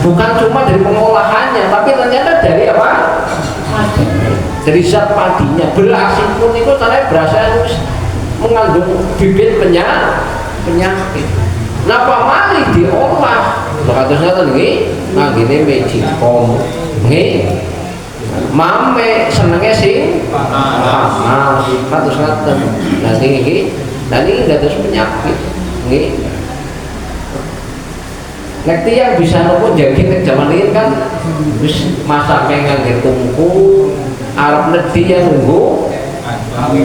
S1: bukan cuma dari pengolahannya, tapi ternyata dari apa? Dari zat padinya. Beras pun itu caranya berasnya mengandung bibit penyakit. Napa malih diolah? Bakatosnya kan nggih, ngene Magicom. Nggih. Mame senenge sing panas. Kados ngaten. Lah sing iki, lah niki dados penyakit. Nggih. Nek tiyang bisa nopo jagi nek jaman ini kan wis masak ngangge tungku arep nedhi ya nunggu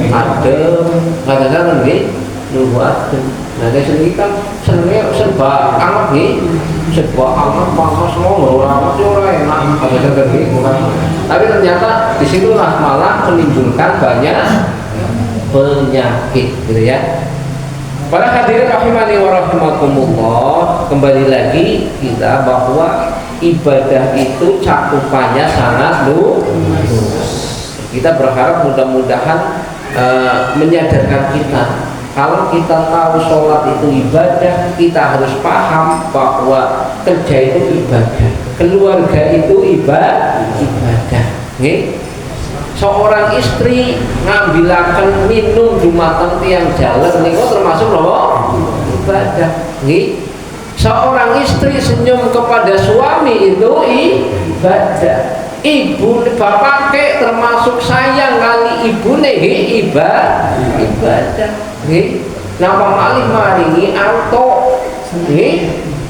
S1: adem kadang-kadang nggih nunggu adem. Nah nek sing kan senenge serba anget nggih, serba anget panas ora enak kadang-kadang nggih. Tapi ternyata disitulah malah menimbulkan banyak penyakit gitu ya. Para hadirin rahimani wa rahimakumullah, kembali lagi kita bahwa ibadah itu cakupannya sangat luas. Kita berharap mudah-mudahan menyadarkan kita kalau kita tahu sholat itu ibadah, kita harus paham bahwa kerja itu ibadah, keluarga itu ibadah. Seorang istri ngambilaken minum dumateng tiang jalan niku termasuk lho ibadah nggih. Seorang istri senyum kepada suami itu ibadah. Ibu bapak ke termasuk sayang kali ibu nih ibadah. Napa malih maringi auto,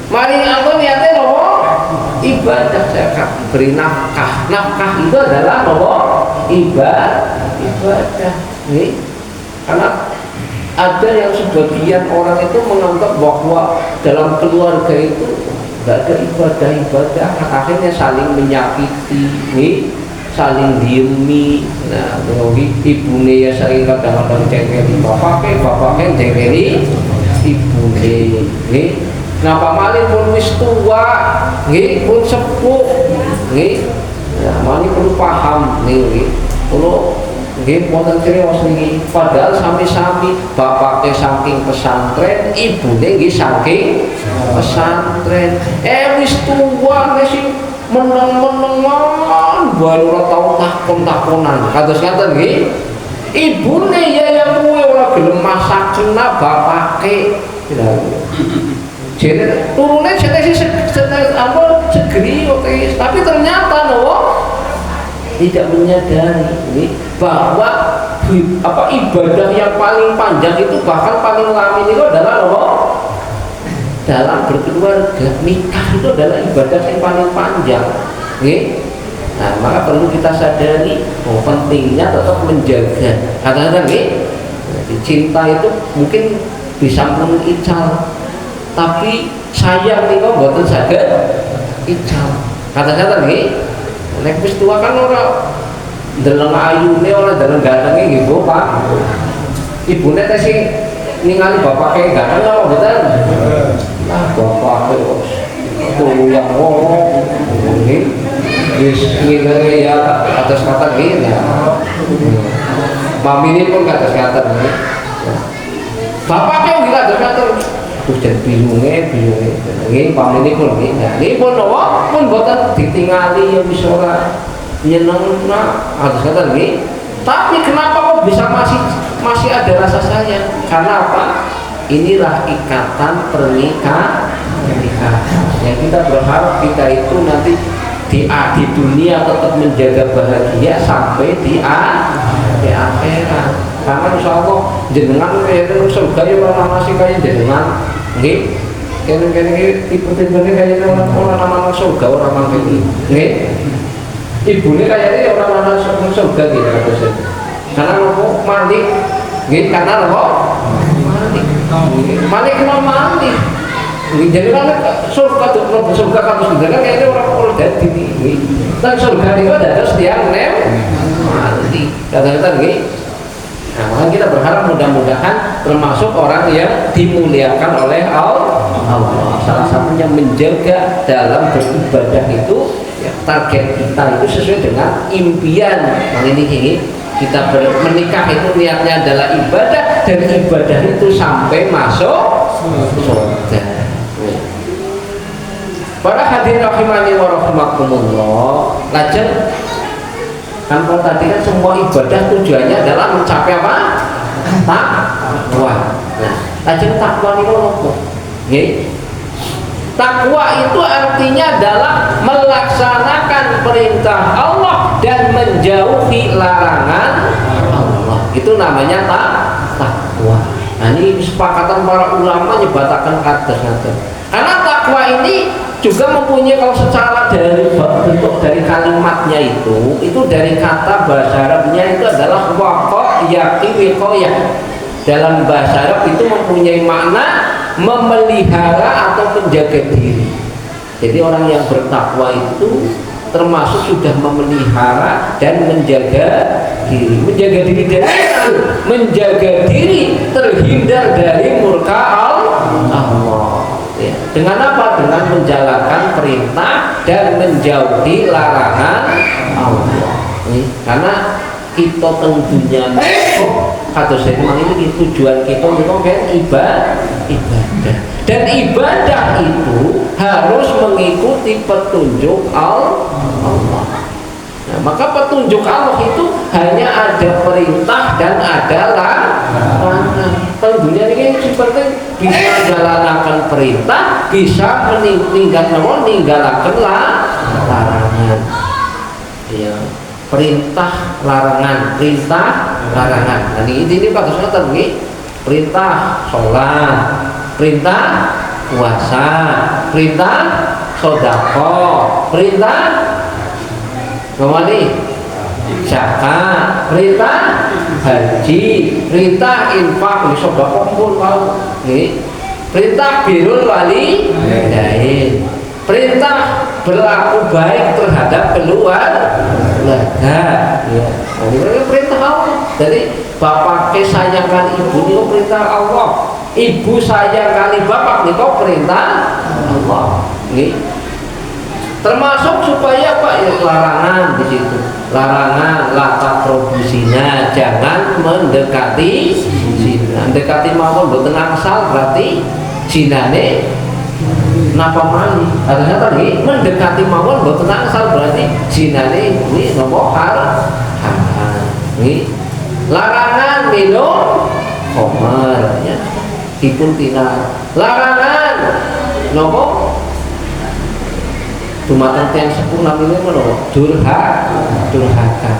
S1: maringi auto niatnya loh ibadah zakat, beri nafkah. Nafkah itu adalah loh ibadah. Karena ada yang sebagian orang itu menganggap bahwa dalam keluarga itu nggak ada ibadah, akhirnya saling menyakiti, saling diemi. Nah, ibune ya sering kadang-kadang cengkeli bapaknya cengkeli ibune. Napa malih pun wis tua, pun sepuh, nah, malih perlu paham perlu wonten krios niki. Padahal sami-sami bapaknya saking pesantren, ibune nggih saking pesantren. Wis tuwa sing meneng-menengan baru ora tau takon-takonan. Kados ngaten nggih. Ibune ya yang kuwe ora gelem masaken bapake. Jadi turunnya segeri, tapi ternyata tidak menyadari bahwa ibadah yang paling panjang itu bahkan paling lama itu adalah dalam berkeluarga. Nikah itu adalah ibadah yang paling panjang. Nah, maka perlu kita sadari pentingnya tetap menjaga. Kadang-kadang cinta itu mungkin bisa mengical, tapi sayang nih kok buatan saged ical. Kadang-kadang nek wis tua kan ora ndeleng ayune, ora ndeleng gantenge nggih, Bu, Pak. Ibune teh sing ningali bapake ganteng apa mboten? Lah bapake yang nggih. Wis ngene ya atas kata nggih. Mamine pun atas kata nggih. Bapake nggih atas kata. Terus jadi bingunge nggih pamene pun nggih. Nggih pun napa pun boten ditingali ya wis ora nyenengna harus kata nggih. Tapi kenapa kok bisa masih ada rasa sayang? Karena apa? Inilah ikatan pernikahan. Ya kita berharap kita itu nanti di dunia tetap menjaga bahagia sampai di akhirat. Karena insya Allah jenengan itu surga ya orang masih kayak jenengan nggih kene-kene tipe-tipe kayaknya orang surga orang mangke nggih ibune kayaknya orang surga gitu maksudnya. Karena nopo mandi nggih karena nopo mandi kena mandi jadi kan surga tuh surga kamu sudah kan kayaknya orang dadi nggih dan surga itu ada setiap mandi kata-kata nggih. Nah, maka kita berharap mudah-mudahan termasuk orang yang dimuliakan oleh Allah. Salah satunya menjaga dalam beribadah itu ya, target kita itu sesuai dengan impian. Nah, ini kita menikah itu niatnya adalah ibadah dan ibadah itu sampai masuk surga. Para hadirin rahimani wa rahimakumullah. Lajeng kan kalau tadi kan semua ibadah tujuannya adalah mencapai apa? Takwa. Nah, lajeng takwa itu apa? Takwa itu artinya adalah melaksanakan perintah Allah dan menjauhi larangan Allah. Itu namanya takwa. Nah, ini kesepakatan para ulama nyebatakan kados-kados. Karena takwa ini juga mempunyai kalau secara dari bentuk dari kalimatnya itu dari kata bahasa Arabnya itu adalah waqa yaqi wiqayah. Dalam bahasa Arab itu mempunyai makna memelihara atau menjaga diri. Jadi orang yang bertakwa itu termasuk sudah memelihara dan menjaga diri. Menjaga diri dari menjaga diri terhindar dari murka Allah. Ya. Dengan apa? Dengan menjalankan perintah dan menjauhi larangan Allah. Karena kita tentunya kata saya memang ini tujuan kita itu kan ibadah. Dan ibadah itu harus mengikuti petunjuk Allah. Nah, maka petunjuk Allah itu hanya ada perintah dan ada larangan. Tentunya ini seperti bisa jalankan perintah, bisa ninggalaken larangan. Ya, perintah larangan. Nah, ini bagus ngoten nggih. Perintah sholat, perintah puasa, perintah sedekah, perintah zakat, perintah haji, perintah infak, sedekah pun mau nggih. Perintah birrul walidain, perintah berlaku baik terhadap keluarga. Ya, ini perintah Allah. Jadi bapak sayang kali ibu niku perintah Allah, ibu sayang kali bapak niku perintah Allah. Nggih. Termasuk supaya Pak ya larangan di situ. Larangan la taqrabuzina, jangan mendekati zina. Mendekati mawon mboten angsal berarti zinane napa malih. Harusnya tadi mendekati mawon mboten angsal berarti zinane kuwi napa haram. Nggih. Larangan minum khamar ya. Dipun tina. Larangan napa? Dumateng tiyang sepuh namanya menapa? Durhaka.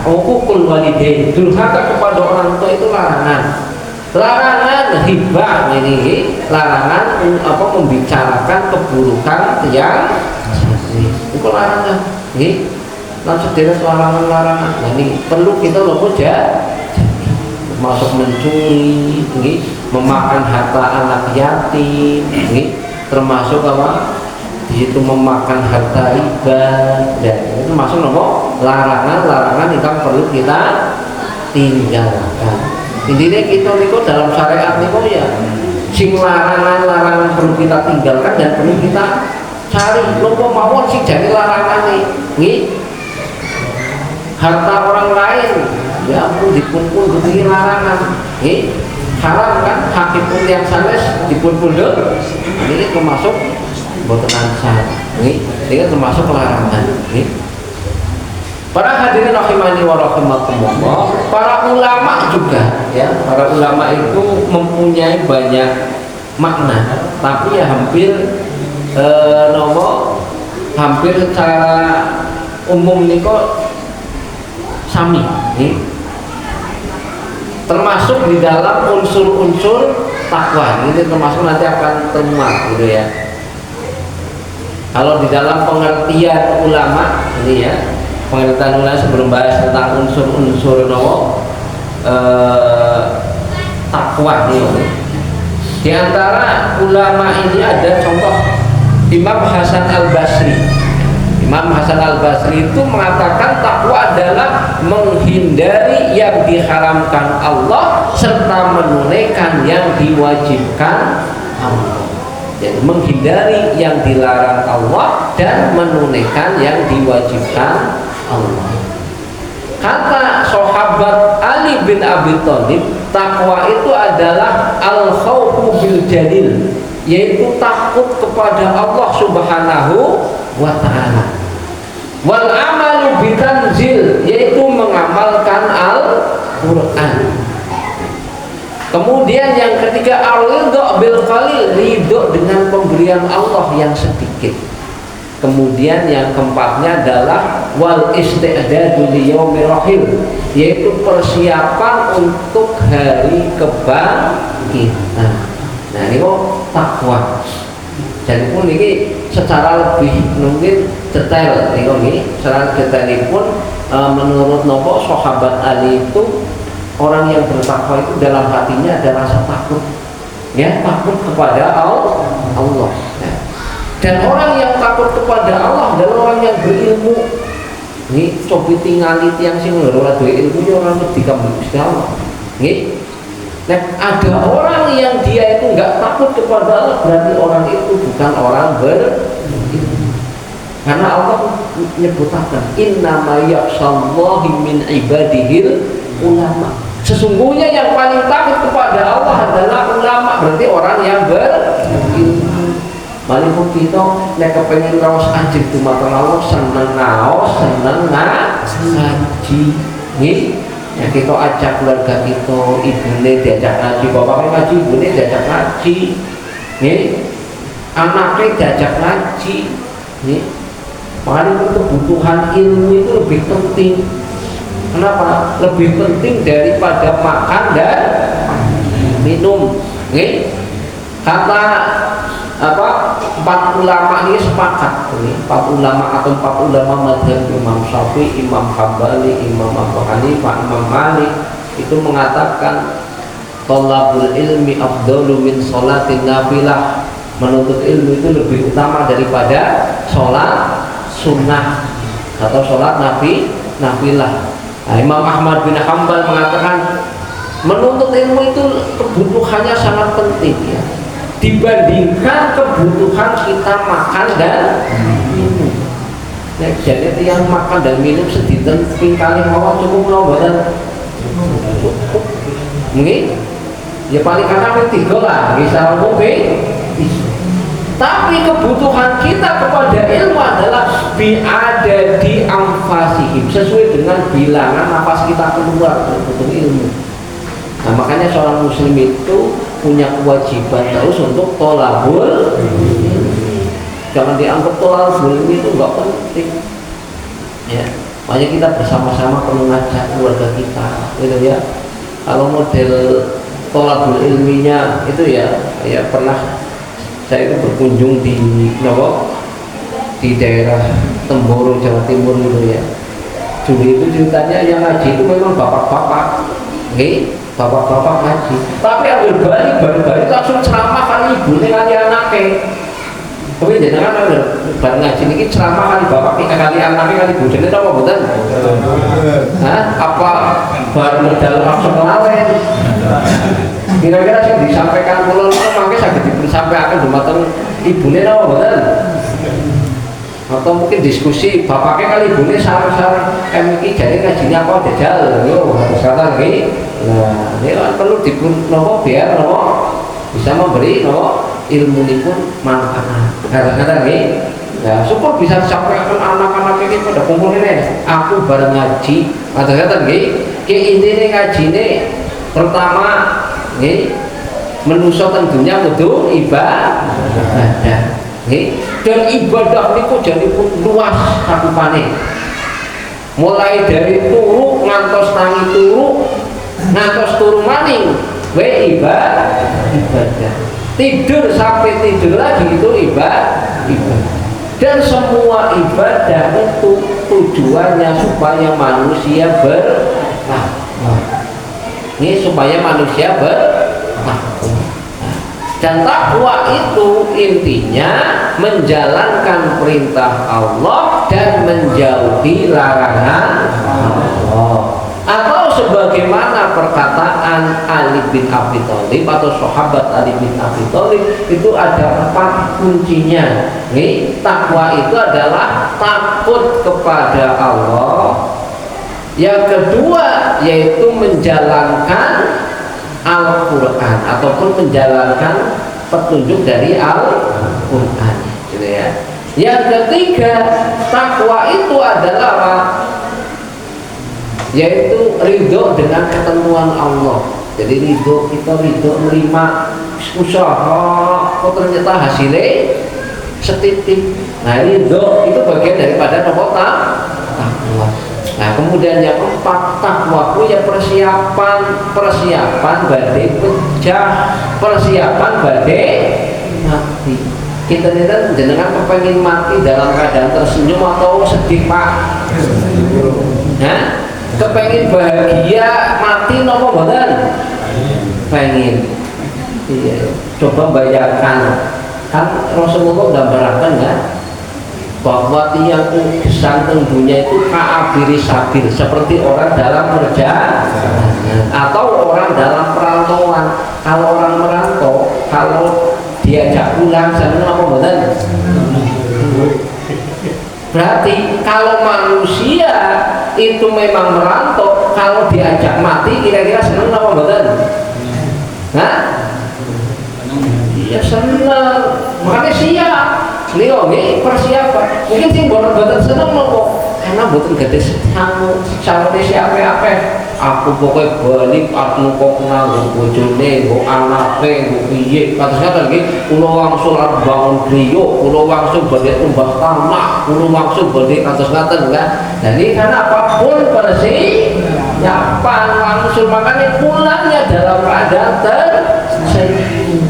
S1: Uququl walidain. Durhaka kepada orang tua itu larangan. Larangan hibah ini, larangan membicarakan keburukan yang itu larangan. Nggih. Lan sedherek larangan. Nah ini perlu kita lho masuk mencuri, nggih, memakan harta anak yatim, nggih, termasuk apa? Di situ memakan harta riba, dan itu masuk nopo larangan yang perlu kita tinggalkan. Intinya kita niku dalam syariat niku ya, sing larangan perlu kita tinggalkan dan perlu kita cari. Nopo mawon sing jadi larangan nih, harta orang lain, ya ampun dipun begini larangan, haram kan? Hakim pun yang sanes dipun pundut, ini termasuk boten ansar, ini termasuk larangan. Para hadirin rahimani wa rahimakumullah, para ulama juga ya, para ulama itu mempunyai banyak makna, tapi ya hampir secara umum nih kok sami, termasuk di dalam unsur-unsur takwa. Ini termasuk nanti akan termuat gitu ya. Kalau di dalam pengertian ulama ini ya, pengertian ulama sebelum bahas tentang unsur-unsur takwa ini. Di antara ulama ini ada contoh Imam Hasan Al-Basri. Imam Hasan Al-Basri itu mengatakan takwa adalah menghindari yang diharamkan Allah serta menunaikan yang diwajibkan Allah. Jadi menghindari yang dilarang Allah dan menunaikan yang diwajibkan Allah. Kata sahabat Ali bin Abi Thalib, takwa itu adalah al-khawfu bil jalil, yaitu takut kepada Allah Subhanahu wa ta'ala. Wal amalu bitanzil, yaitu mengamalkan Al-Qur'an. Kemudian yang ketiga al-ridha bil qalil, ridho dengan pemberian Allah yang sedikit. Kemudian yang keempatnya adalah wal isti'dadu li yaumir rahil, yaitu persiapan untuk hari kebangkitan. Nah ini kok takwa. Jadi pun ini secara lebih mungkin detail ini secara detail pun menurut nopo sahabat Ali itu orang yang bertakwa itu dalam hatinya ada rasa takut, ya, takut kepada Allah. Ya. Dan orang yang takut kepada Allah adalah orang yang berilmu. Ini cobi tingali tiang sing ora duwe ilmu ya ora wedi kambing Gusti Allah. Nggih. Nah, ada orang yang dia itu enggak takut kepada Allah, berarti orang itu bukan orang berilmu. Karena Allah menyebutkan innama yakhshallahi min ibadihil ulama. Sesungguhnya yang paling takut kepada Allah adalah ulama, berarti orang yang berilmu. Malih kita nek kepengin raos anjing dumateng Allah seneng naos, seneng ngaji. Nggih. Ya kita ajak keluarga kita, ibune diajak ngaji, bapaknya ngaji, ibune diajak ngaji. Nggih. anaknya diajak ngaji nih. Makanya kebutuhan ilmu itu lebih penting. Kenapa? Lebih penting daripada makan dan minum. Nih, kata empat ulama ini sepakat. Empat ulama atau empat ulama mazhab Imam Syafi'i, Imam Hambali, Imam Abu Hanifah, Imam Malik itu mengatakan thalabul ilmi afdalu min sholatin nafilah. Menuntut ilmu itu lebih utama daripada sholat sunnah atau sholat nafilah. Nah, Imam Ahmad bin Hanbal mengatakan menuntut ilmu itu kebutuhannya sangat penting ya, dibandingkan kebutuhan kita makan dan minum. Nah, jadi yang makan dan minum sedinten pingkali mawon cukup mboten? Nggih. Ya paling kadang 3 lah, bisa mungkin. Tapi kebutuhan kita kepada ilmu adalah ada di anfasihim, sesuai dengan bilangan nafas kita keluar untuk ilmu. Nah, makanya seorang muslim itu punya kewajiban terus untuk tolabul. Jangan dianggap tolabul itu enggak penting. Ya, makanya kita bersama-sama perlu ngajak keluarga kita, gitu ya. Kalau model tolabul ilminya itu ya pernah saya itu berkunjung di daerah Temboro, Jawa Timur gitu ya. Dulu itu ceritanya yang ngaji itu memang bapak-bapak, bapak-bapak ngaji. Tapi ambil balik langsung ceramah kali ibu kali anaknya. Tapi jangan ada bareng ngaji ini ceramah kali bapak kali anaknya kali ibu. Jadi apa betul? Apa baru modal langsung ngelawan? Kira-kira sih disampaikan pulau itu makanya sakit disampaikan dumateng ibunya apa betul? Atau mungkin diskusi bapaknya kali ibunya sarang-sarang MI jadi ngajinya apa jajal yo harus kata lagi. Nah ini kan perlu dipun biar bisa memberi ilmu ini pun manfaat kata-kata lagi. Nah syukur bisa disampaikan anak-anak ini pada kumpul ini aku bareng ngaji kata-kata lagi ini ngaji ini pertama manusia tentunya kudu ibadah. Dan ibadah itu jadi pun luas cakupane. Mulai dari turu ngantos tangi turu ngantos turu maning ibadah. Tidur sampai tidur lagi itu ibadah. Dan semua ibadah itu tujuannya supaya manusia bertakwa. Ini supaya manusia bertakwa. Dan takwa itu intinya menjalankan perintah Allah dan menjauhi larangan Allah. Atau sebagaimana perkataan Ali bin Abi Thalib atau sahabat Ali bin Abi Thalib itu ada 4 kuncinya. Nih, takwa itu adalah takut kepada Allah. Yang kedua yaitu menjalankan Al-Quran ataupun menjalankan petunjuk dari Al-Quran gitu ya. Yang ketiga takwa itu adalah apa? Yaitu ridho dengan ketentuan Allah. Jadi ridho kita menerima usaha kok ternyata hasilnya setitik. Nah ridho itu bagian daripada takwa. Nah kemudian yang keempat takwa itu ya persiapan badai pecah, persiapan badai mati. Kita jenengan kepengen mati dalam keadaan tersenyum atau sedih pak? Kepengen bahagia mati nopo boten? Pengen. Iya. Coba bayangkan kan Rasulullah gambarkan kan bahwa tiang gesan tentunya itu ka'abiri sabil seperti orang dalam perjalanan atau orang dalam perantauan. Kalau orang merantau, kalau diajak pulang sana apa betul? Berarti kalau manusia itu memang merantau, kalau diajak mati kira-kira senang apa betul? Iya senang, makanya siap. Ini persiapan. Mungkin sih boten seneng nopo. enak mboten gadhe sangu siapa-apa. Aku pokoknya balik aku kok nganggo bojone, nggo anake, nggo piye. Kados ngaten nggih, kula wangsul arep bangun griya, kula wangsul badhe tumbas tanah, kula wangsul badhe kados ngaten kan. Jadi karena apapun bersih nyapan wangsul, makanya pulangnya dalam keadaan tersenyum.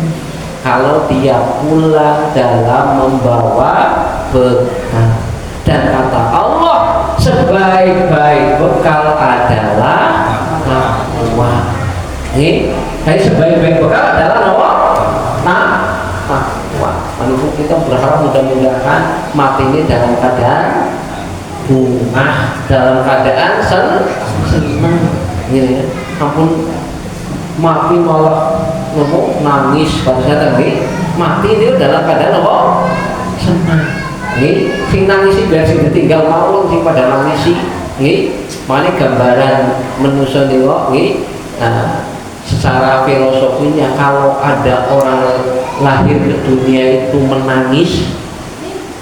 S1: Kalau dia pulang dalam membawa bekal, dan kata Allah sebaik-baik bekal adalah takwa. Ini sebaik-baik bekal adalah apa? Takwa. Menurut kita berharap mudah-mudahan mati ini dalam keadaan bunga, dalam keadaan senang. Ya, ampun mati malah nangis. Pada saat ini mati ini dalam keadaan apa? Senang. Nih, sing nangisi biar sing ditinggal mawon, sing pada nangisi. Nih, mana gambaran manusia niku nih. Secara filosofinya kalau ada orang lahir ke dunia itu menangis,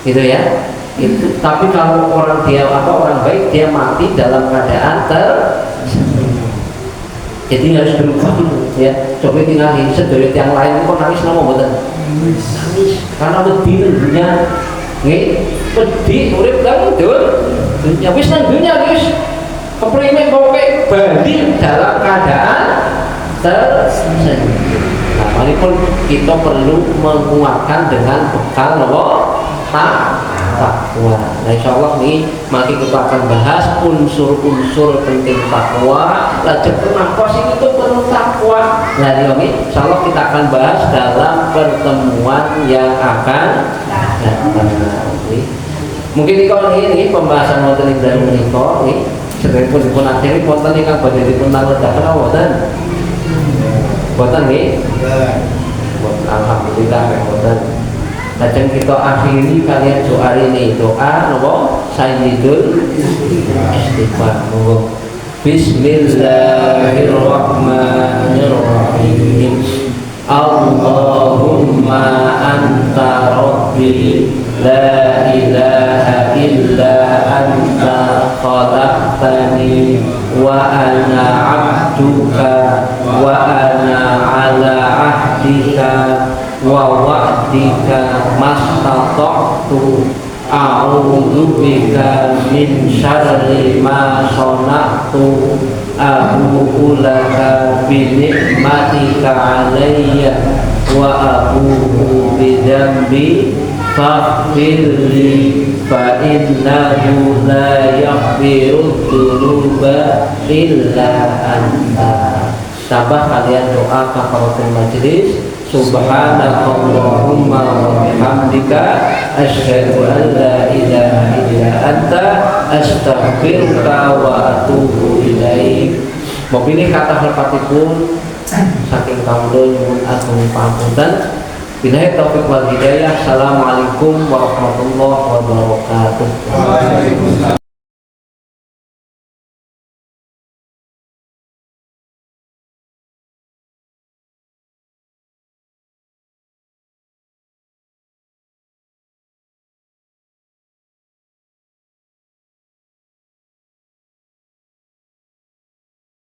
S1: gitu ya. Itu. Tapi kalau orang orang baik dia mati dalam keadaan tersenyum. Jadi harus berubah dulu ya. Coba tinggal sederet yang lain kok nangis nama mboten? Nangis karena wedi dunia. Nggih, pedih urip kan dul. Dunia wis nang dunia wis keprimen pokoke bali dalam keadaan tersenyum. Nah, mari pun kita perlu menguatkan dengan bekal nopo takwa. Nah, insyaallah nih mari kita akan bahas unsur-unsur penting takwa. Lajeng kenapa sih itu perlu takwa? Nah, ini insyaallah kita akan bahas dalam pertemuan yang akan datang. Mungkin kalau ini pembahasan wonten ing dalem menika nggih sedherek pun akhiri wonten ingkang badhe dipun naledaken wonten. Wonten nggih? Alhamdulillah wonten. Lajeng kita akhiri kalian doa ini, doa napa sayyidul istighfar. Bismillahirrahmanirrahim. Allahumma anta rabbi la ilaha illa anta khalaqtani wa ana abduka wa ana ala ahdika wa wa'dika mastata'tu a'udzu bika min syarri ma sana'tu abu'u laka bi ni'matika 'alayya wa abu'u bi dzambi faghfirli fa innahu la yaghfiru dzunuba illa anta. Tambah kalian doa kafaratul majlis. Subhanakallahumma wa bihamdika asyhadu an la ilaha illa anta astaghfiruka wa atubu ilaik. Mopini kata hormatipun saking kawula nyuwun agung pamunten. Billahi taufiq wal hidayah. Assalamualaikum warahmatullahi wabarakatuh.